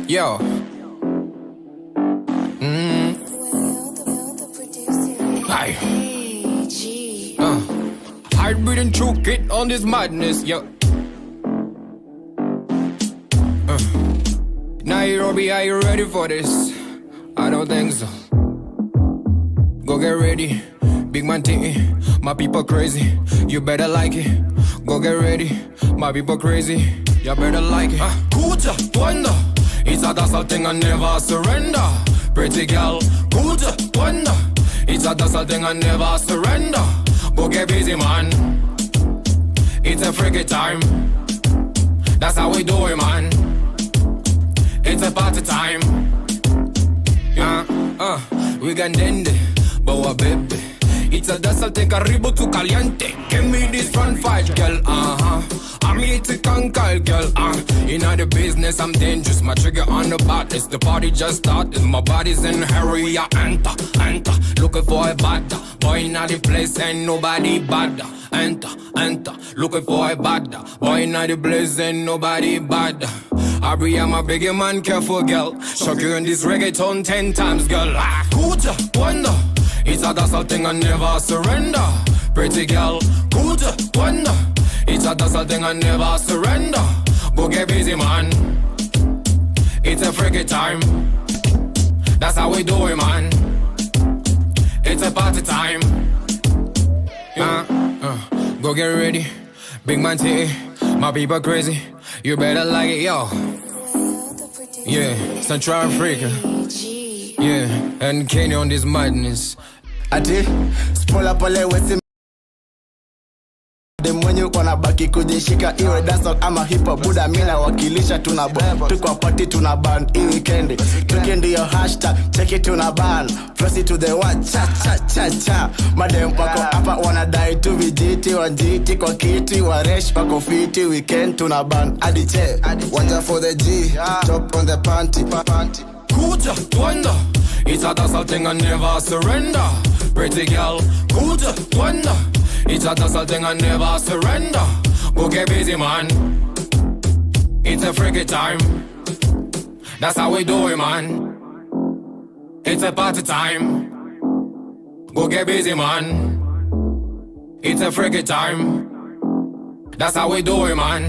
Yo. Hi. Hard breathing through kid on this madness, yo. Nairobi, are you ready for this? I don't think so. Go get ready, big man thing. My people crazy, you better like it. Go get ready, my people crazy, you better like it. Kuja, wonder, it's a dazzle thing and never surrender. Pretty girl, Kuja, wonder, it's a dazzle thing and never surrender. Go get busy, man. It's a freaky time. That's how we do it, man. It's a party time. We can end it, but baby. It's a dazzle thing, arriba tu caliente. Give me this front fight, girl. I'm here to conquer, girl. In the business, I'm dangerous. My trigger on the baddest. The party just started. My body's in a hurry. I enter. Looking for a bad boy in the place, ain't nobody bad. Enter. Looking for a bad boy in the place, ain't nobody bad. I'm a bigger man, careful, girl. Shock you in this reggaeton 10 times, girl. Kuja, wonder. It's a dazzle thing and never surrender. Pretty girl, Kuja, wonder. It's a dazzle thing and never surrender. Go get busy, man. It's a freaky time. That's how we do it, man. It's a party time. Go get ready, big man T. My people crazy, you better like it, yo. Yeah, Central Africa. Yeah, and Kenya on this madness. Ati, spola pole wesi mwenye ukona baki kujishika. Iwe dancehall ama hip hop, buda mina wakilisha. Tunabomb, tuko party tunaban. Hii weekend, tukendi yo hashtag. Check it tunaban, press it to the one. Cha madem pako hapa wanadai tu vijiti. Wanjiti kwa kiti, waresh pako fiti. Weekend tunaban, adiche wanja for the G, chop on the panty. Kuja, wonder. It's a dazzle thing and never surrender. Pretty girl, Kuja, wonder. It's a dazzle thing and never surrender. Go get busy, man. It's a freaky time. That's how we do it, man. It's a party time. Go get busy, man. It's a freaky time. That's how we do it, man.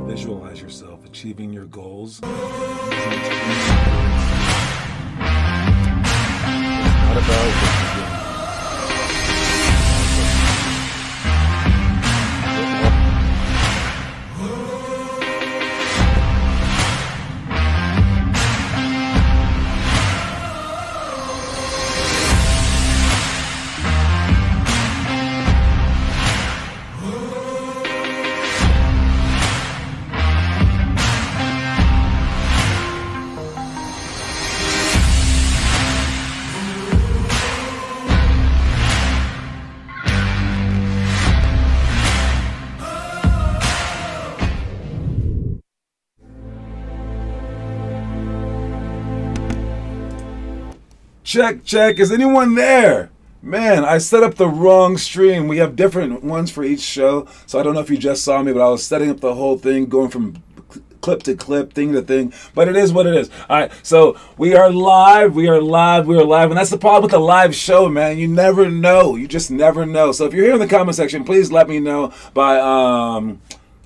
Visualize yourself achieving your goals. It's not about what you're doing. Check. Is anyone there? Man, I set up the wrong stream. We have different ones for each show. So I don't know if you just saw me, but I was setting up the whole thing, going from clip to clip, thing to thing. But it is what it is. All right, so we are live. And that's the problem with the live show, man. You never know. You just never know. So if you're here in the comment section, please let me know by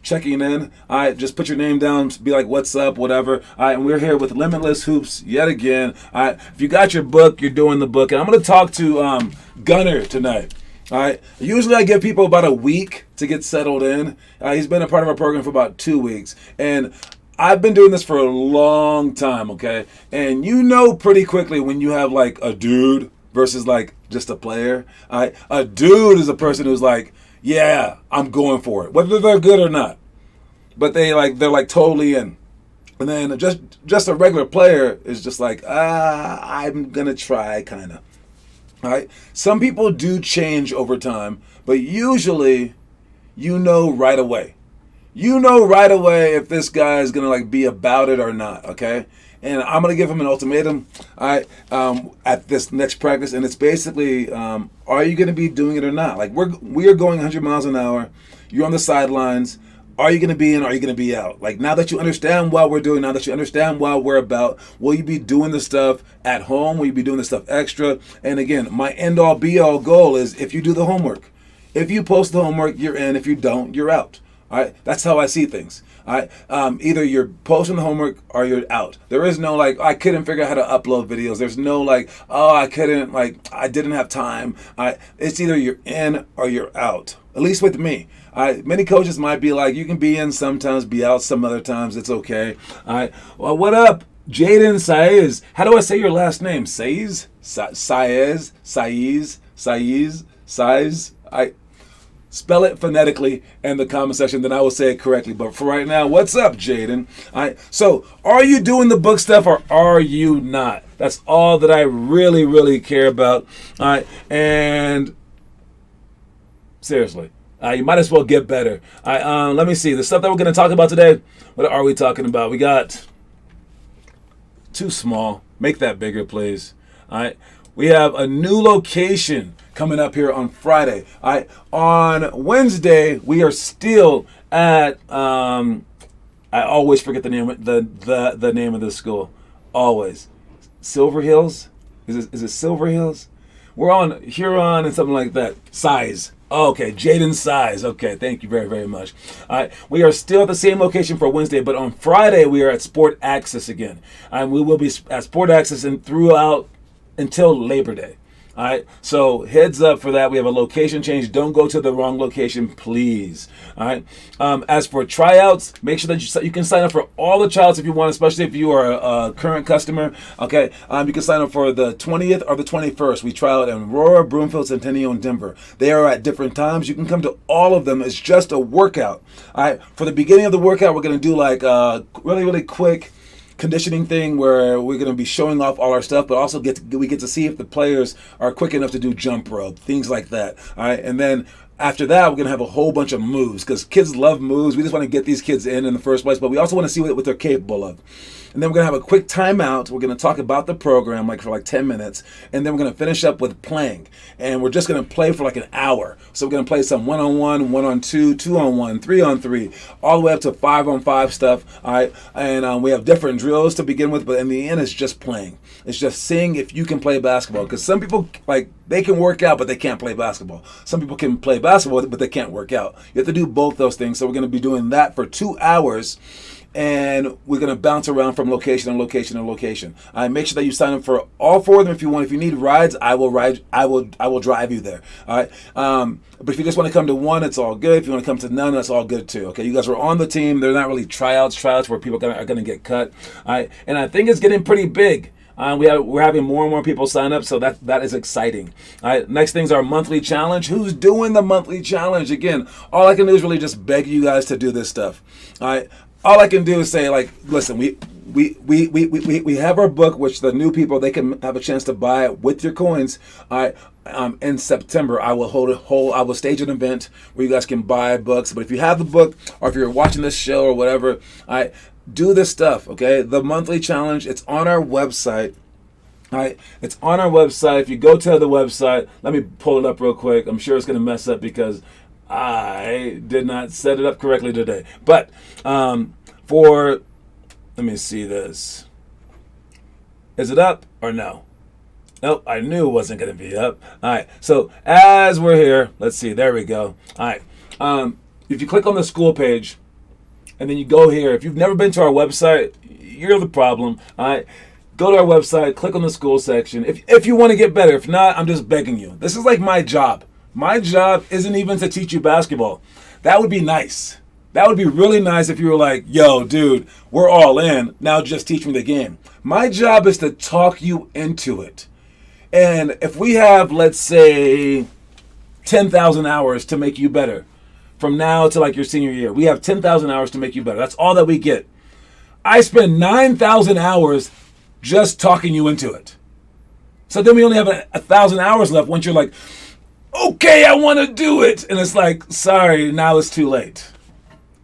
checking in. All right, just put your name down, be like, what's up, whatever. All right, and we're here with Limitless Hoops yet again. All right, if you got your book, you're doing the book. And I'm going to talk to Gunner tonight. All right, usually I give people about a week to get settled in. He's been a part of our program for about 2 weeks. And I've been doing this for a long time, okay? And you know pretty quickly when you have like a dude versus like just a player. A dude is a person who's like, yeah, I'm going for it, whether they're good or not. But they're like totally in. And then just a regular player is just like, I'm gonna try, kind of. All right. Some people do change over time, but usually, you know right away. You know right away if this guy is gonna like be about it or not. Okay. And I'm gonna give him an ultimatum. All right. At this next practice, and it's basically, are you gonna be doing it or not? Like we are going 100 miles an hour. You're on the sidelines. Are you going to be in? Or are you going to be out? Like, now that you understand what we're doing, now that you understand what we're about, will you be doing the stuff at home? Will you be doing the stuff extra? And again, my end-all, be-all goal is if you do the homework. If you post the homework, you're in. If you don't, you're out. All right? That's how I see things. All right? Either you're posting the homework or you're out. There is no, like, I couldn't figure out how to upload videos. There's no, like, I couldn't, like, I didn't have time. It's either you're in or you're out. At least with me. Many coaches might be like, you can be in sometimes, be out some other times. It's okay. All right. Well, what up, Jaden Saez? How do I say your last name? Saez? Saez? Saez? Saez? Saez? I spell it phonetically in the comment section, then I will say it correctly. But for right now, what's up, Jaden? All right. So, are you doing the book stuff or are you not? That's all that I really, really care about. All right. And seriously. You might as well get better. Let me see. The stuff that we're going to talk about today, what are we talking about? We got too small. Make that bigger, please. All right. We have a new location coming up here on Friday. All right. On Wednesday, we are still at, I always forget the name, the name of the school. Always. Silver Hills? Is it Silver Hills? We're on Huron and something like that. Size. Okay, Jaden Size. Okay, thank you very, very much. All right, we are still at the same location for Wednesday, but on Friday we are at Sport Access again. And we will be at Sport Access and throughout until Labor Day. All right, so heads up for that. We have a location change. Don't go to the wrong location, please. All right. As for tryouts, make sure that you can sign up for all the tryouts if you want, especially if you are a current customer. Okay. You can sign up for the 20th or the 21st. We try out in Aurora, Broomfield, Centennial, and Denver. They are at different times. You can come to all of them. It's just a workout. All right. For the beginning of the workout, we're going to do like really, really quick conditioning thing where we're going to be showing off all our stuff, but also we get to see if the players are quick enough to do jump rope, things like that. All right, and then after that, we're going to have a whole bunch of moves because kids love moves. We just want to get these kids in the first place, but we also want to see what they're capable of. And then we're going to have a quick timeout. We're going to talk about the program for 10 minutes. And then we're going to finish up with playing. And we're just going to play for like an hour. So we're going to play some 1-on-1, 1-on-2, 2-on-1, 3-on-3, all the way up to 5-on-5 stuff. All right. And we have different drills to begin with. But in the end, it's just playing. It's just seeing if you can play basketball. Because some people, they can work out, but they can't play basketball. Some people can play basketball, but they can't work out. You have to do both those things. So we're going to be doing that for 2 hours. And we're going to bounce around from location to location to location. Make sure that you sign up for all 4 of them if you want. If you need rides, I will drive you there. All right. But if you just want to come to one, it's all good. If you want to come to none, that's all good too. Okay. You guys are on the team. They're not really tryouts where people are going to get cut. All right. And I think it's getting pretty big. We're having more and more people sign up, so that is exciting. All right, next thing's our monthly challenge. Who's doing the monthly challenge? Again, all I can do is really just beg you guys to do this stuff. All right. All I can do is say, listen, we have our book, which the new people, they can have a chance to buy it with your coins. All right, in September, I will stage an event where you guys can buy books. But if you have the book, or if you're watching this show or whatever, all right, do this stuff. Okay, the monthly challenge. It's on our website. All right, it's on our website. If you go to the website, let me pull it up real quick. I'm sure it's going to mess up because I did not set it up correctly today. But let me see this. Is it up or no? Nope, I knew it wasn't going to be up. All right, so as we're here, let's see. There we go. All right, if you click on the school page, and then you go here. If you've never been to our website, you're the problem. All right. Go to our website, click on the school section. If you want to get better, if not, I'm just begging you. This is like my job. My job isn't even to teach you basketball. That would be nice. That would be really nice if you were like, yo, dude, we're all in. Now just teach me the game. My job is to talk you into it. And if we have, let's say, 10,000 hours to make you better, from now to like your senior year, we have 10,000 hours to make you better. That's all that we get. I spend 9,000 hours just talking you into it. So then we only have 1,000 hours left once you're like, okay, I want to do it. And it's like, sorry, now it's too late.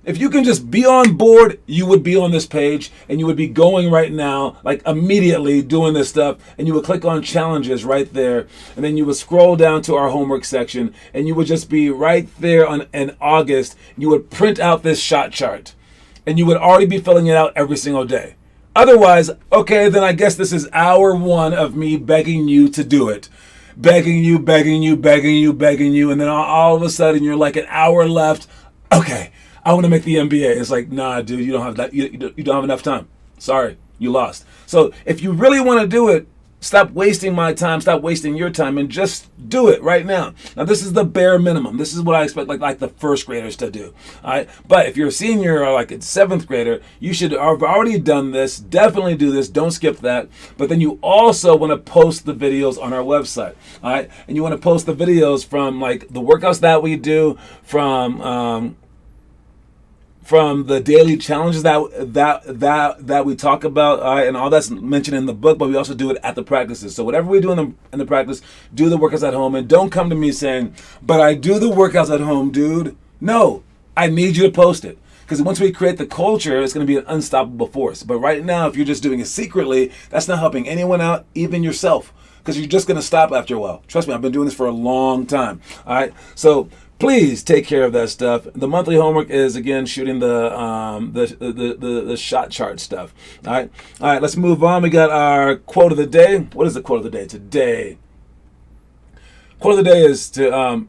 If you can just be on board, you would be on this page and you would be going right now, like immediately doing this stuff, and you would click on challenges right there, and then you would scroll down to our homework section, and you would just be right there in August. You would print out this shot chart, and you would already be filling it out every single day. Otherwise, okay, then I guess this is hour one of me begging you to do it. Begging you, begging you, begging you, begging you, and then all of a sudden you're like an hour left. Okay, I want to make the NBA. It's like, nah, dude, you don't have that. You don't have enough time. Sorry, you lost. So if you really want to do it, stop wasting my time, stop wasting your time, and just do it right now. Now, this is the bare minimum. This is what I expect like the first graders to do. All right? But if you're a senior or like a seventh grader, you should have already done this. Definitely do this. Don't skip that. But then you also want to post the videos on our website. All right? And you want to post the videos from like the workouts that we do, from the daily challenges that we talk about, and all that's mentioned in the book, but we also do it at the practices. So whatever we do in the practice, do the workouts at home, and don't come to me saying, but I do the workouts at home, dude. No, I need you to post it. Because once we create the culture, it's going to be an unstoppable force. But right now, if you're just doing it secretly, that's not helping anyone out, even yourself. Because you're just going to stop after a while. Trust me, I've been doing this for a long time. All right, so please take care of that stuff. The monthly homework is again shooting the shot chart stuff. All right. Let's move on. We got our quote of the day. What is the quote of the day today? Quote of the day is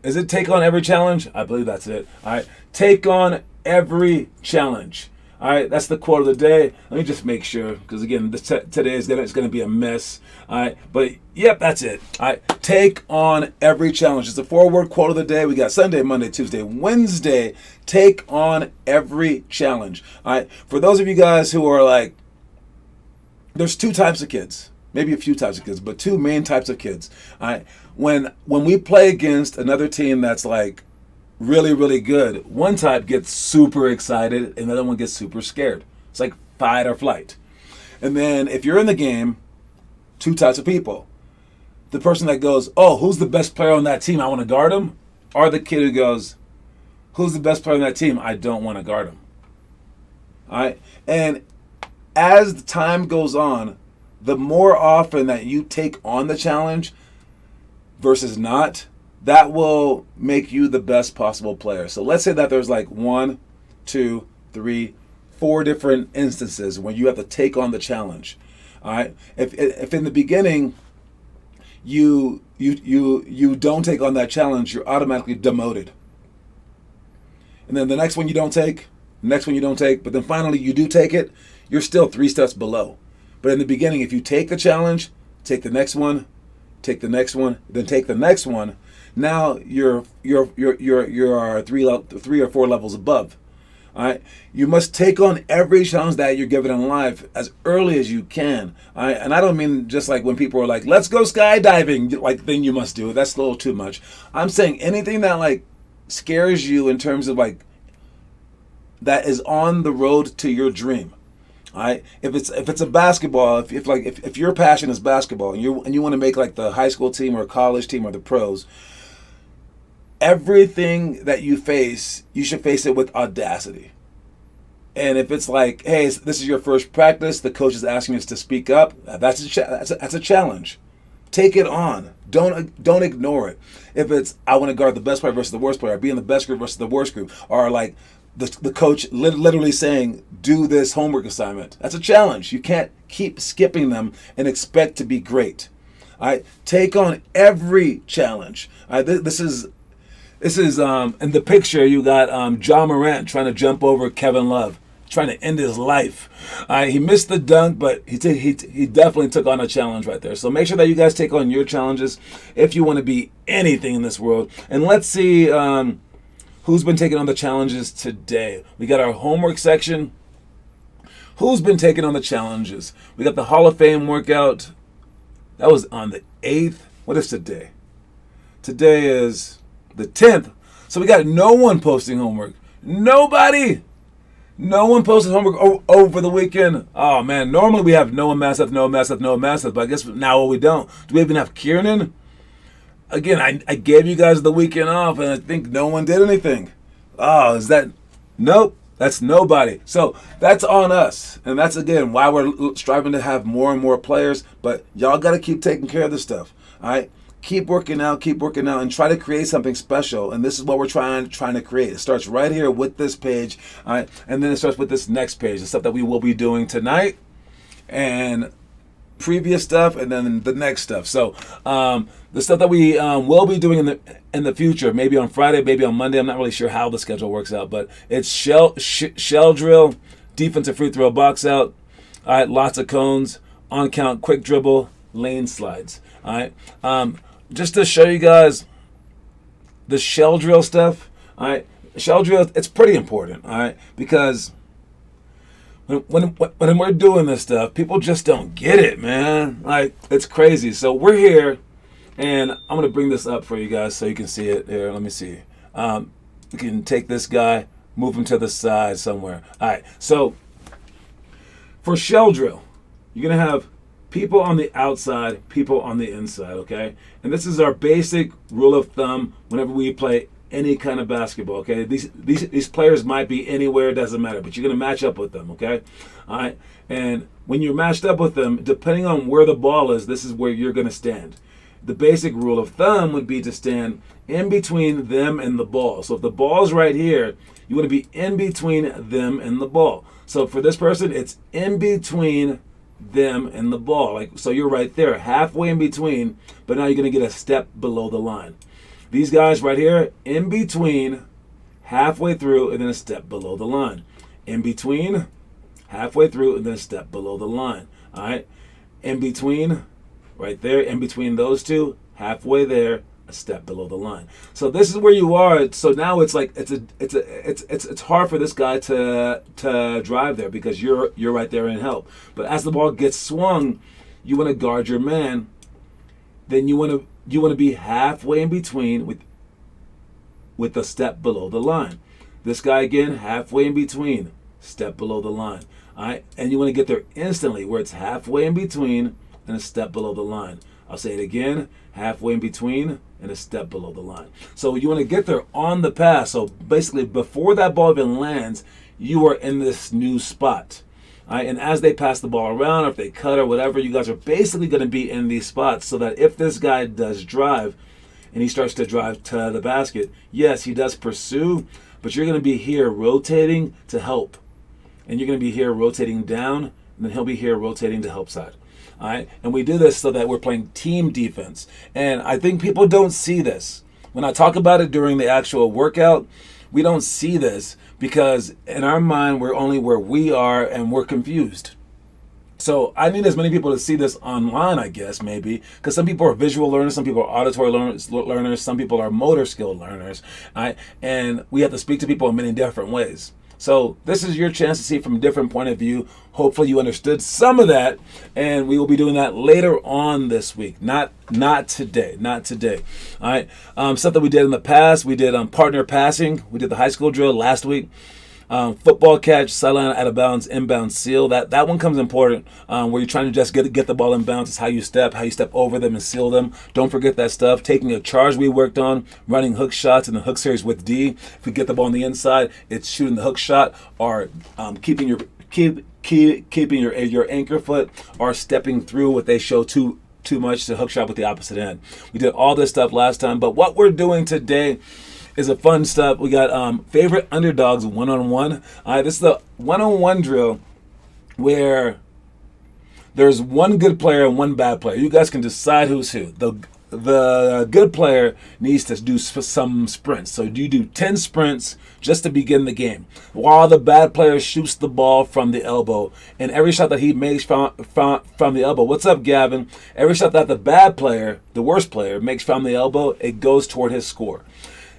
is it take on every challenge? I believe that's it. All right, take on every challenge. All right, that's the quote of the day. Let me just make sure, because again, today is going to be a mess. All right, but yep, that's it. All right, take on every challenge. It's a 4-word quote of the day. We got Sunday, Monday, Tuesday, Wednesday. Take on every challenge. All right, for those of you guys who are like, there's 2 types of kids, maybe a few types of kids, but 2 main types of kids. All right, when we play against another team that's like really, really good, one type gets super excited and the other one gets super scared. It's like fight or flight. And then if you're in the game, 2 types of people. The person that goes, oh, who's the best player on that team? I want to guard him. Or the kid who goes, who's the best player on that team? I don't want to guard him. All right. And as the time goes on, the more often that you take on the challenge versus not, that will make you the best possible player. So let's say that there's like 1, 2, 3, 4 different instances when you have to take on the challenge. All right. If in the beginning you don't take on that challenge, you're automatically demoted. And then the next one you don't take, but then finally you do take it, you're still 3 steps below. But in the beginning, if you take the challenge, take the next one, then take the next one. Now you're 3 or 4 levels above. All right, you must take on every challenge that you're given in life as early as you can. All right, and I don't mean just like when people are like, "Let's go skydiving," like then you must do it. That's a little too much. I'm saying anything that like scares you in terms of like that is on the road to your dream. All right, if it's a basketball, if your passion is basketball and you want to make like the high school team or college team or the pros, everything that you face, you should face it with audacity. And if it's like, hey, this is your first practice, the coach is asking us to speak up, that's a challenge. Take it on. Don't ignore it. If it's, I want to guard the best player versus the worst player, be in the best group versus the worst group, or like the coach literally saying, do this homework assignment, that's a challenge. You can't keep skipping them and expect to be great. All right, take on every challenge. All right, this is in the picture, you got John Morant trying to jump over Kevin Love. trying to end his life. He missed the dunk, but he definitely took on a challenge right there. So make sure that you guys take on your challenges if you want to be anything in this world. And let's see who's been taking on the challenges today. We got our homework section. Who's been taking on the challenges? We got the Hall of Fame workout. That was on the 8th. What is today? Today is the 10th. So we got no one posting homework. Nobody. No one posted homework over the weekend. Oh, man. Normally we have Noah Masseth, but I guess now we don't. Do we even have Kiernan? Again, I gave you guys the weekend off, and I think no one did anything. Oh, is that... Nope. That's nobody. So that's on us. And that's, again, why we're striving to have more and more players. But y'all got to keep taking care of this stuff. All right? Keep working out, and try to create something special. And this is what we're trying to create. It starts right here with this page. All right? And then it starts with this next page, the stuff that we will be doing tonight. And previous stuff, and then the next stuff. So the stuff that we will be doing in the future, maybe on Friday, maybe on Monday. I'm not really sure how the schedule works out, but it's shell drill, defensive free throw, box out. All right, lots of cones, on count, quick dribble, lane slides. All right, just to show you guys the shell drill stuff. All right, shell drill, it's pretty important. All right, because when we're doing this stuff, people just don't get it, man. Like, it's crazy. So we're here, and I'm going to bring this up for you guys so you can see it. Here, let me see. We can take this guy, move him to the side somewhere. All right, so for shell drill, you're going to have people on the outside, people on the inside, okay? And this is our basic rule of thumb whenever we play any kind of basketball, okay? These players might be anywhere, it doesn't matter, but you're going to match up with them, okay? All right? And when you're matched up with them, depending on where the ball is, this is where you're going to stand. The basic rule of thumb would be to stand in between them and the ball. So if the ball's right here, you want to be in between them and the ball. So for this person, it's in between them and the ball. Like, so you're right there, halfway in between, but now you're going to get a step below the line. These guys right here, in between, halfway through, and then a step below the line. In between, halfway through, and then a step below the line. All right? In between, right there, in between those two, halfway there, a step below the line. So this is where you are. So now it's like it's hard for this guy to drive there because you're right there and help. But as the ball gets swung, you want to guard your man. Then you want to be halfway in between with a step below the line. This guy again, halfway in between, step below the line. All right, and you want to get there instantly, where it's halfway in between and a step below the line. I'll say it again, halfway in between and a step below the line. So you want to get there on the pass. So basically, before that ball even lands, you are in this new spot. All right, and as they pass the ball around, or if they cut or whatever, you guys are basically going to be in these spots so that if this guy does drive and he starts to drive to the basket, yes, he does pursue, but you're going to be here rotating to help. And you're going to be here rotating down, and then he'll be here rotating to help side. All right, and we do this so that we're playing team defense. And I think people don't see this. When I talk about it during the actual workout, we don't see this because in our mind, we're only where we are and we're confused. So I need as many people to see this online, I guess, maybe, because some people are visual learners, some people are auditory learners, some people are motor skill learners, right? And we have to speak to people in many different ways. So this is your chance to see from a different point of view. Hopefully you understood some of that, and we will be doing that later on this week. Not today. All right. Stuff that we did in the past. We did partner passing. We did the high school drill last week. Football catch, sideline out of bounds, inbound seal. That one comes important where you're trying to just get the ball in bounds. It's how you step over them and seal them. Don't forget that stuff. Taking a charge we worked on, running hook shots in the hook series with D. If we get the ball on the inside, it's shooting the hook shot or keeping your anchor foot or stepping through what they show too much to hook shot with the opposite end. We did all this stuff last time, but what we're doing today is a fun stuff. We got favorite underdogs one-on-one. This is the one-on-one drill where there's one good player and one bad player. You guys can decide who's who. the good player needs to do some sprints. So you do 10 sprints just to begin the game, while the bad player shoots the ball from the elbow. And every shot that he makes from the elbow, what's up, Gavin? Every shot that the bad player, the worst player, makes from the elbow, it goes toward his score.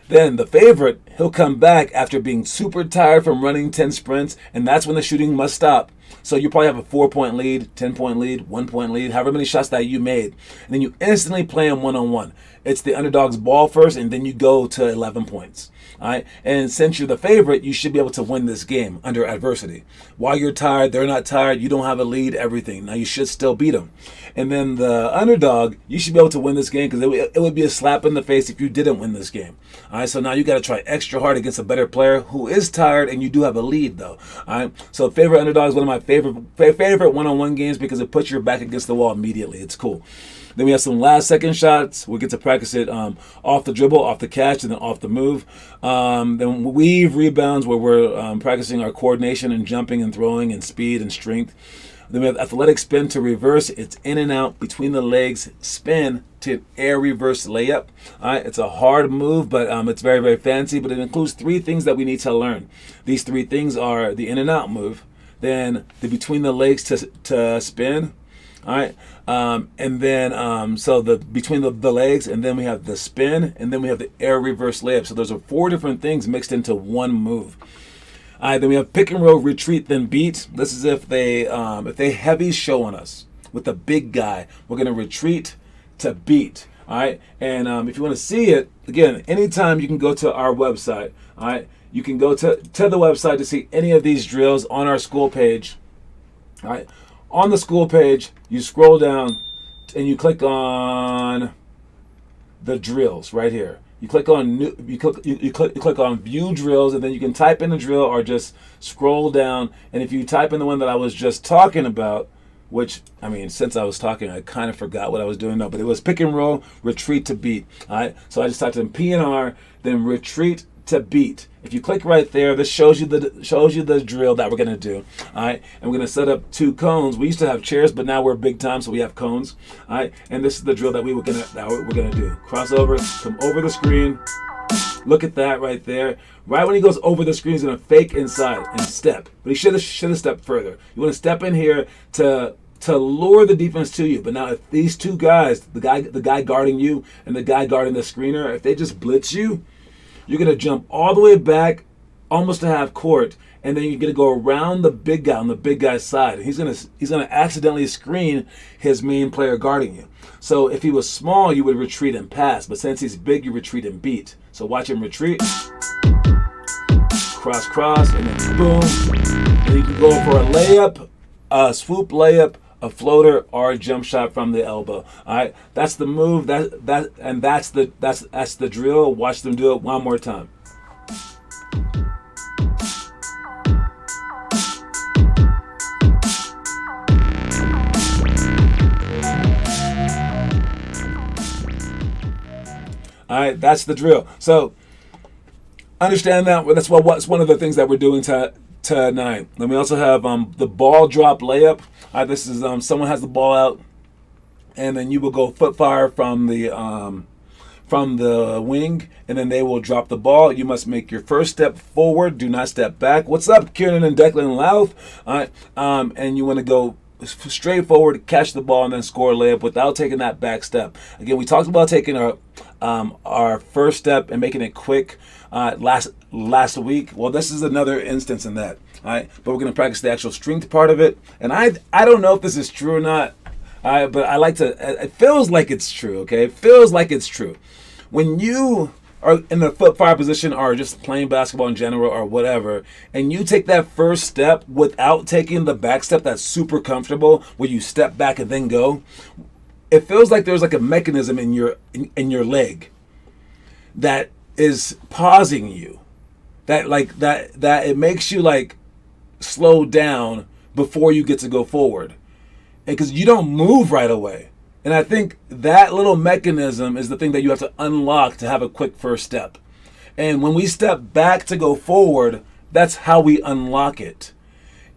Then the favorite, he'll come back after being super tired from running 10 sprints, and that's when the shooting must stop. So you probably have a 4-point lead, 10-point lead, 1-point lead, however many shots that you made. And then you instantly play them one-on-one. It's the underdog's ball first, and then you go to 11 points. All right? And since you're the favorite, you should be able to win this game under adversity. While you're tired, they're not tired, you don't have a lead, everything. Now you should still beat them. And then the underdog, you should be able to win this game, because it would be a slap in the face if you didn't win this game. All right, so now you got to try extra hard against a better player who is tired, and you do have a lead, though. All right, so favorite underdog is one of my favorite one-on-one games, because it puts your back against the wall immediately. It's cool. Then we have some last-second shots. We'll get to practice it off the dribble, off the catch, and then off the move. Then weave rebounds, where we're practicing our coordination and jumping and throwing and speed and strength. Then we have athletic spin to reverse. It's in and out between the legs. Spin to air reverse layup. All right, it's a hard move, but it's very, very fancy. But it includes 3 things that we need to learn. These 3 things are the in and out move, then the between the legs to spin. All right, and then so the between the legs, and then we have the spin, and then we have the air reverse layup. So those are 4 different things mixed into one move. All right, then we have pick and roll, retreat, then beat. This is if they heavy show on us with a big guy, we're gonna retreat to beat. All right, and if you want to see it again, anytime you can go to our website. All right, you can go to the website to see any of these drills on our school page. All right, on the school page, you scroll down and you click on the drills right here. You click on you click on view drills, and then you can type in the drill or just scroll down. And if you type in the one that I was just talking about, which, I mean, since I was talking, I kind of forgot what I was doing now, but it was pick and roll, retreat to beat. All right, so I just typed in PNR, then retreat to beat. If you click right there, this shows you the drill that we're gonna do. All right, and we're gonna set up 2 cones. We used to have chairs, but now we're big time, so we have cones. All right, and this is the drill that we're gonna do. Cross over, come over the screen. Look at that right there. Right when he goes over the screen, he's gonna fake inside and step, but he should have stepped further. You want to step in here to lure the defense to you. But now if these 2 guys, the guy guarding you and the guy guarding the screener, if they just blitz you, you're going to jump all the way back almost to half court, and then you're going to go around the big guy on the big guy's side. He's going to accidentally screen his main player guarding you. So if he was small, you would retreat and pass, but since he's big, you retreat and beat. So watch him retreat, cross, and then boom. And you can go for a layup, a swoop layup, a floater, or a jump shot from the elbow. All right, that's the move. That's the drill. Watch them do it one more time. All right, that's the drill. So understand that. That's what's one of the things that we're doing tonight. Then we also have the ball drop layup. This is someone has the ball out, and then you will go foot fire from the wing, and then they will drop the ball. You must make your first step forward. Do not step back. What's up, Kieran and Declan Louth? All right, and you want to go straight forward, catch the ball, and then score a layup without taking that back step. Again, we talked about taking our first step and making it quick last week. Well, this is another instance in that. All right, but we're going to practice the actual strength part of it. And I don't know if this is true or not, but I like to, it feels like it's true, okay? It feels like it's true. When you are in the foot fire position or just playing basketball in general or whatever, and you take that first step without taking the back step that's super comfortable, where you step back and then go, it feels like there's like a mechanism in your leg that is pausing you, that it makes you like slow down before you get to go forward, and because you don't move right away. And I think that little mechanism is the thing that you have to unlock to have a quick first step. And when we step back to go forward, that's how we unlock it.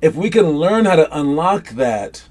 If we can learn how to unlock that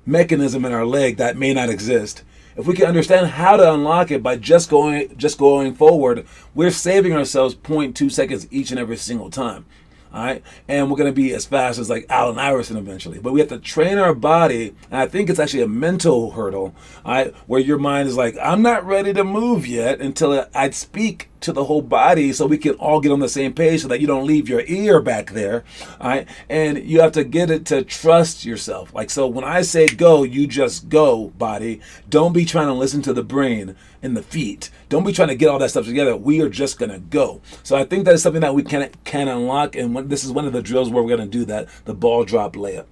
mechanism in our leg that may not exist, If we can understand how to unlock it by just going forward, we're saving ourselves 0.2 seconds each and every single time. All right, and we're going to be as fast as like Allen Iverson eventually. But we have to train our body, and I think it's actually a mental hurdle, all right, where your mind is like, I'm not ready to move yet until I speak to the whole body, so we can all get on the same page, so that you don't leave your ear back there, all right. And you have to get it to trust yourself. Like, so when I say go, you just go, body. Don't be trying to listen to the brain and the feet. Don't be trying to get all that stuff together. We are just gonna go. So I think that is something that we can unlock, and this is one of the drills where we're gonna do that, the ball drop layup.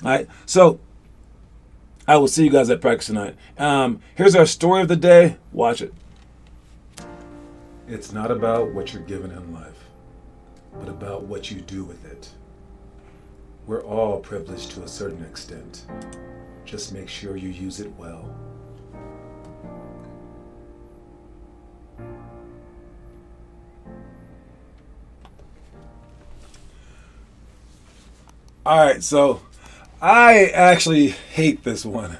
All right. So I will see you guys at practice tonight. Here's our story of the day. Watch it. It's not about what you're given in life, but about what you do with it. We're all privileged to a certain extent. Just make sure you use it well. All right, so I actually hate this one.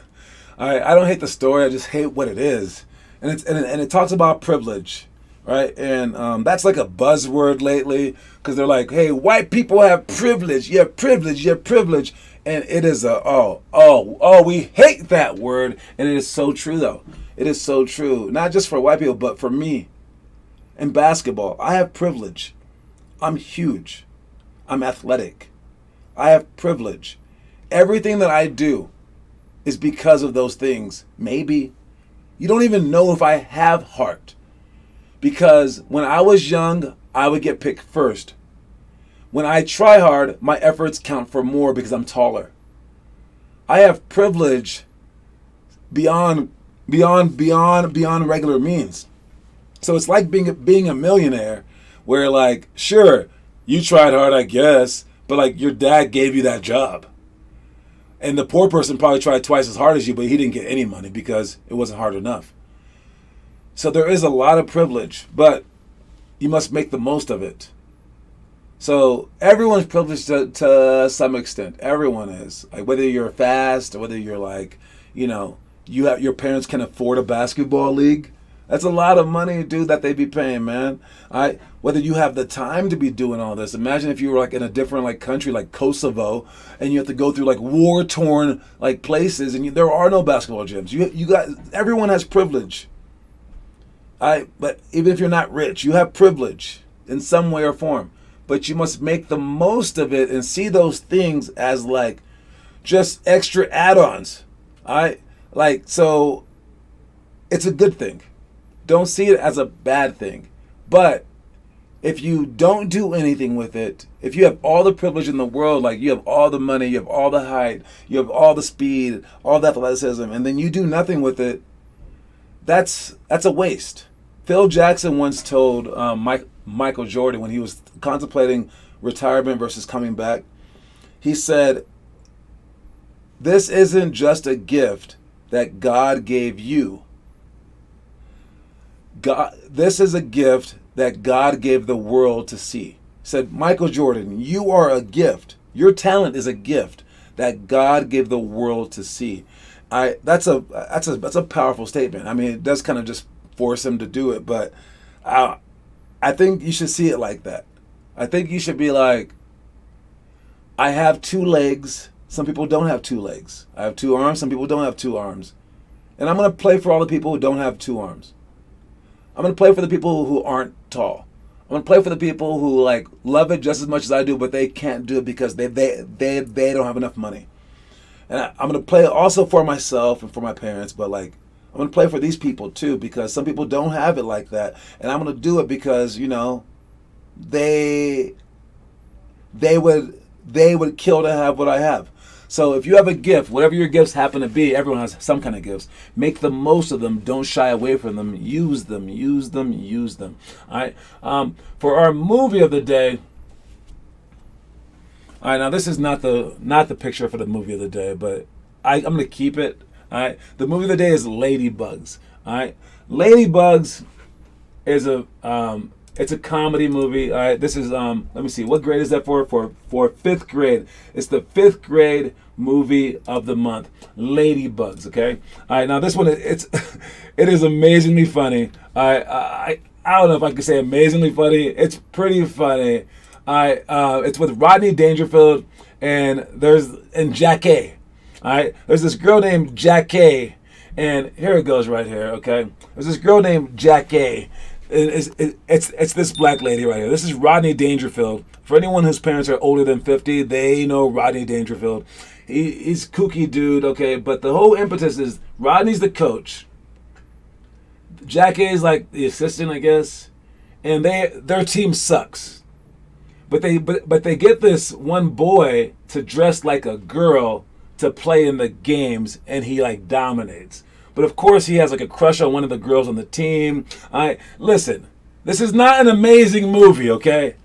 All right, I don't hate the story. I just hate what it is, and it talks about privilege, right? And that's like a buzzword lately, because they're like, hey, white people have privilege. You have privilege. You have privilege, and it is we hate that word, and it is so true though. It is so true, not just for white people, but for me. In basketball, I have privilege. I'm huge. I'm athletic. I have privilege. Everything that I do is because of those things. Maybe. You don't even know if I have heart. Because when I was young, I would get picked first. When I try hard, my efforts count for more because I'm taller. I have privilege beyond regular means. So it's like being a millionaire, where like, sure, you tried hard, I guess, but like your dad gave you that job. And the poor person probably tried twice as hard as you, but he didn't get any money because it wasn't hard enough. So there is a lot of privilege, but you must make the most of it. So everyone's privileged to some extent. Everyone is. Like, whether you're fast or whether you're like, your parents can afford a basketball league. That's a lot of money, dude, that they be paying, man. Whether you have the time to be doing all this. Imagine if you were like in a different like country like Kosovo, and you have to go through like war-torn like places, and there are no basketball gyms. Everyone has privilege. But even if you're not rich, you have privilege in some way or form. But you must make the most of it and see those things as like just extra add-ons. So it's a good thing. Don't see it as a bad thing. But if you don't do anything with it, if you have all the privilege in the world, like you have all the money, you have all the height, you have all the speed, all the athleticism, and then you do nothing with it, that's a waste. Phil Jackson once told Michael Jordan, when he was contemplating retirement versus coming back, he said, "This isn't just a gift that God gave you. This is a gift that God gave the world to see." He said, Michael Jordan, you are a gift. Your talent is a gift that God gave the world to see. That's a powerful statement. I mean, it does kind of just force him to do it, but I think you should see it like that. I think you should be like, I have 2 legs. Some people don't have 2 legs. I have 2 arms. Some people don't have 2 arms. And I'm going to play for all the people who don't have 2 arms. I'm going to play for the people who aren't tall. I'm going to play for the people who like love it just as much as I do, but they can't do it because they don't have enough money. And I'm going to play also for myself and for my parents, but like I'm going to play for these people too, because some people don't have it like that. And I'm going to do it because, they would kill to have what I have. So if you have a gift, whatever your gifts happen to be, everyone has some kind of gifts. Make the most of them. Don't shy away from them. Use them. Use them. Use them. All right. For our movie of the day. All right. Now this is not the picture for the movie of the day, but I'm going to keep it. All right. The movie of the day is Ladybugs. All right. Ladybugs is It's a comedy movie. All right, this is let me see, what grade is that for? For fifth grade. It's the fifth grade movie of the month, Ladybugs. Okay. All right, now this one it is amazingly funny. I don't know if I could say amazingly funny. It's pretty funny. It's with Rodney Dangerfield and Jackie. All right, there's this girl named Jackie, and here it goes right here. Okay, there's this girl named Jackie. It's this black lady right here. This is Rodney Dangerfield. For anyone whose parents are older than 50, they know Rodney Dangerfield. He's a kooky dude, okay, but the whole impetus is Rodney's the coach. Jackie is like the assistant, I guess, and their team sucks. But they get this one boy to dress like a girl to play in the games, and he like dominates. But of course, he has like a crush on one of the girls on the team. Listen, this is not an amazing movie, okay?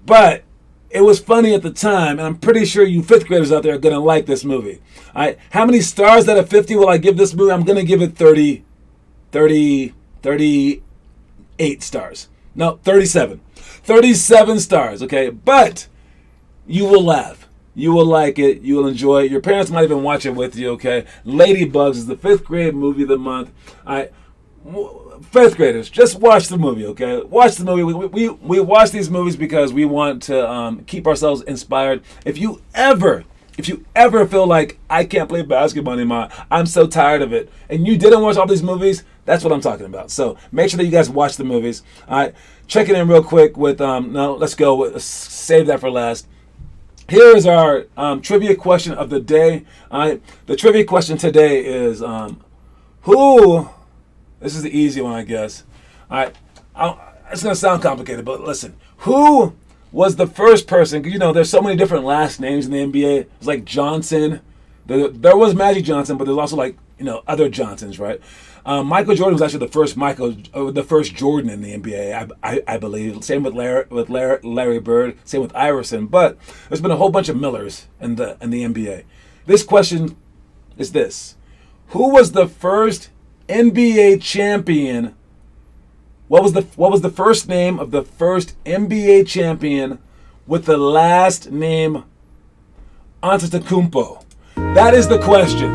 But it was funny at the time, and I'm pretty sure you fifth graders out there are gonna like this movie. All right, how many stars out of 50 will I give this movie? I'm gonna give it 38 stars. No, 37. 37 stars, okay? But you will laugh. You will like it. You will enjoy it. Your parents might even watch it with you, okay? Ladybugs is the fifth grade movie of the month. Fifth graders, just watch the movie, okay? Watch the movie. We watch these movies because we want to keep ourselves inspired. If you ever feel like I can't play basketball anymore, I'm so tired of it, and you didn't watch all these movies, that's what I'm talking about. So make sure that you guys watch the movies. All right, check it in real quick with save that for last. Here is our trivia question of the day. The trivia question today is who? This is the easy one, I guess. It's going to sound complicated, but listen. Who was the first person? Because, there's so many different last names in the NBA. It's like Johnson. There was Magic Johnson, but there's also other Johnsons, right? Michael Jordan was actually the first Jordan in the NBA, I believe. Same with Larry Bird. Same with Iverson. But there's been a whole bunch of Millers in the NBA. This question is this: who was the first NBA champion? What was the first name of the first NBA champion with the last name Antetokounmpo? That is the question.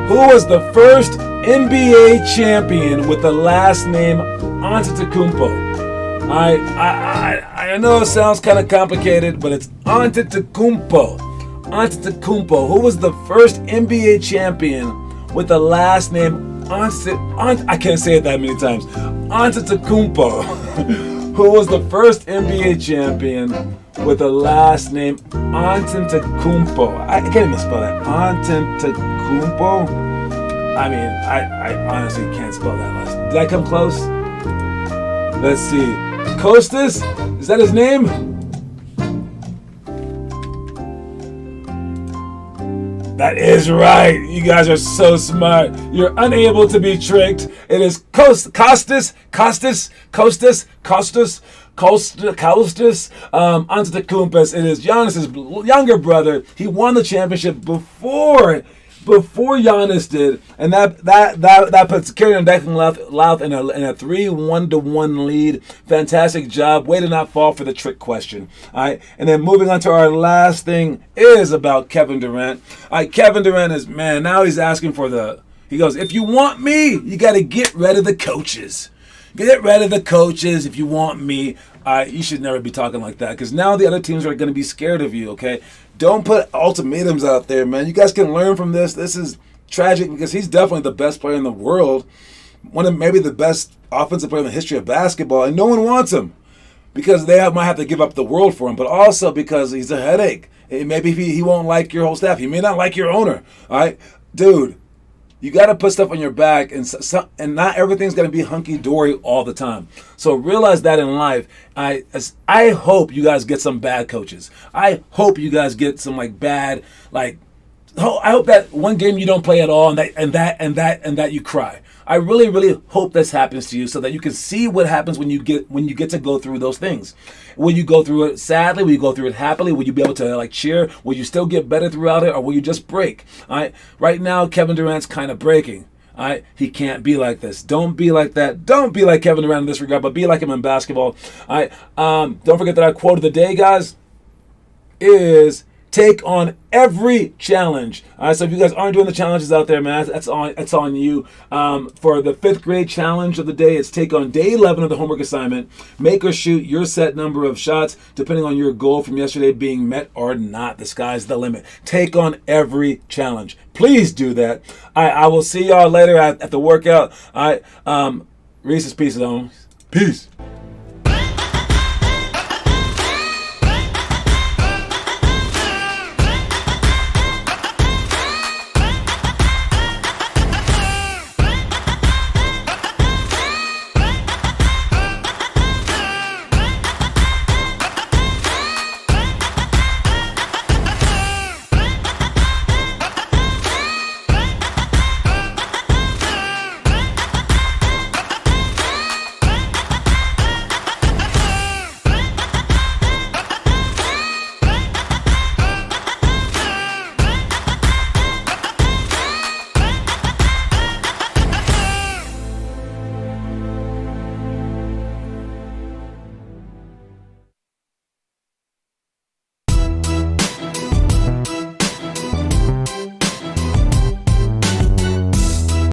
Who was the first NBA champion with the last name Antetokounmpo? I know it sounds kind of complicated, but it's Antetokounmpo. Antetokounmpo. Who was the first NBA champion with the last name I can't say it that many times. Antetokounmpo. Who was the first NBA champion with the last name Antetokounmpo? I can't even spell that. Antetokounmpo. I mean, I honestly can't spell that last. Did I come close? Let's see. Kostas? Is that his name? That is right. You guys are so smart. You're unable to be tricked. It is Kostas Antetokounmpo. It is Giannis's younger brother. He won the championship before Giannis did, and that puts Kyrian Louth in a 3-1 lead. Fantastic job. Way to not fall for the trick question. All right, and then moving on to our last thing is about Kevin Durant. All right, Kevin Durant is, now he's asking for he goes, if you want me, you got to get rid of the coaches. Get rid of the coaches if you want me. You should never be talking like that, because now the other teams are going to be scared of you, okay? Don't put ultimatums out there, man. You guys can learn from this. This is tragic because he's definitely the best player in the world. One of maybe the best offensive player in the history of basketball, and no one wants him because they might have to give up the world for him, but also because he's a headache. Maybe he won't like your whole staff. He may not like your owner, all right? Dude, you got to put stuff on your back, and not everything's going to be hunky-dory all the time. So realize that in life. I hope you guys get some bad coaches. I hope you guys get some bad, I hope that one game you don't play at all, and that you cry. I really, really hope this happens to you, so that you can see what happens when you get to go through those things. Will you go through it sadly? Will you go through it happily? Will you be able to cheer? Will you still get better throughout it, or will you just break? All right. Right now, Kevin Durant's kind of breaking. All right, he can't be like this. Don't be like that. Don't be like Kevin Durant in this regard, but be like him in basketball. All right, don't forget that our quote of the day, guys, is take on every challenge. All right, so if you guys aren't doing the challenges out there, man, that's on you. For the 5th grade challenge of the day, it's take on day 11 of the homework assignment. Make or shoot your set number of shots, depending on your goal from yesterday being met or not. The sky's the limit. Take on every challenge. Please do that. All right, I will see y'all later at the workout. All right, Reese's Pieces, homies. Peace.